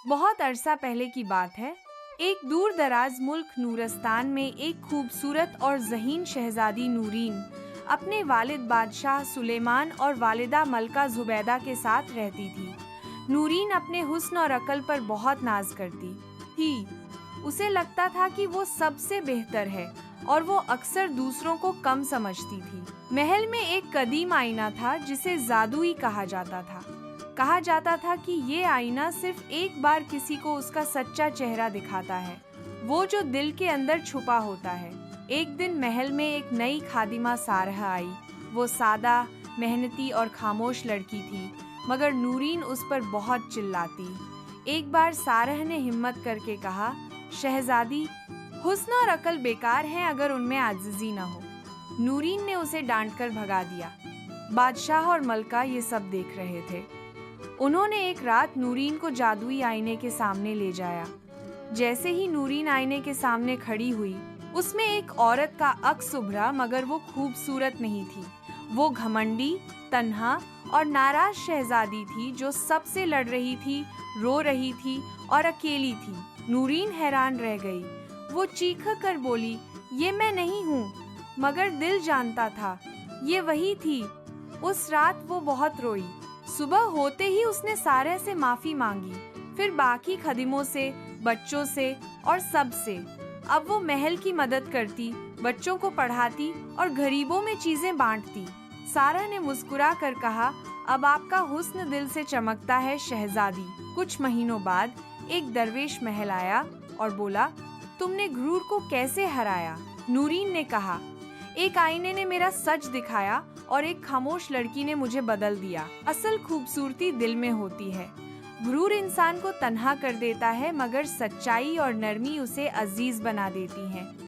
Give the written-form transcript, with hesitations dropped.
बहुत अरसा पहले की बात है। एक दूर दराज मुल्क नूरस्तान में एक खूबसूरत और ज़हीन शहजादी नूरीन अपने वालिद बादशाह सुलेमान और वालिदा मलका जुबैदा के साथ रहती थी। नूरीन अपने हुस्न और अकल पर बहुत नाज करती थी। उसे लगता था कि वो सबसे बेहतर है और वो अक्सर दूसरों को कम समझती थी। महल में एक कदीम आईना था जिसे जादुई कहा जाता था। कहा जाता था कि ये आईना सिर्फ एक बार किसी को उसका सच्चा चेहरा दिखाता है, वो जो दिल के अंदर छुपा होता है। एक दिन महल में एक नई खादिमा सारह आई। वो सादा, मेहनती और खामोश लड़की थी, मगर नूरीन उस पर बहुत चिल्लाती। एक बार सारह ने हिम्मत करके कहा, शहजादी, हुस्न और अकल बेकार हैं अगर उनमें आजिज़ी न हो। नूरीन ने उसे डांटकर भगा दिया। बादशाह और मलका ये सब देख रहे थे। उन्होंने एक रात नूरीन को जादुई आईने के सामने ले जाया। जैसे ही नूरीन आईने के सामने खड़ी हुई, उसमें एक औरत का अक्स उभरा, मगर वो खूबसूरत नहीं थी। वो घमंडी, तन्हा और नाराज शहजादी थी जो सबसे लड़ रही थी, रो रही थी और अकेली थी। नूरीन हैरान रह गई। वो चीख कर बोली, ये मैं नहीं हूँ। मगर दिल जानता था, ये वही थी। उस रात वो बहुत रोई। सुबह होते ही उसने सारह से माफी मांगी, फिर बाकी खदिमों से, बच्चों से और सब से। अब वो महल की मदद करती, बच्चों को पढ़ाती और गरीबों में चीजें बांटती। सारह ने मुस्कुरा कर कहा, अब आपका हुस्न दिल से चमकता है शहजादी। कुछ महीनों बाद एक दरवेश महल आया और बोला, तुमने घुरूर को कैसे हराया? नूरीन ने कहा, एक आईने ने मेरा सच दिखाया और एक खामोश लड़की ने मुझे बदल दिया। असल खूबसूरती दिल में होती है। गुरूर इंसान को तन्हा कर देता है, मगर सच्चाई और नरमी उसे अजीज बना देती हैं।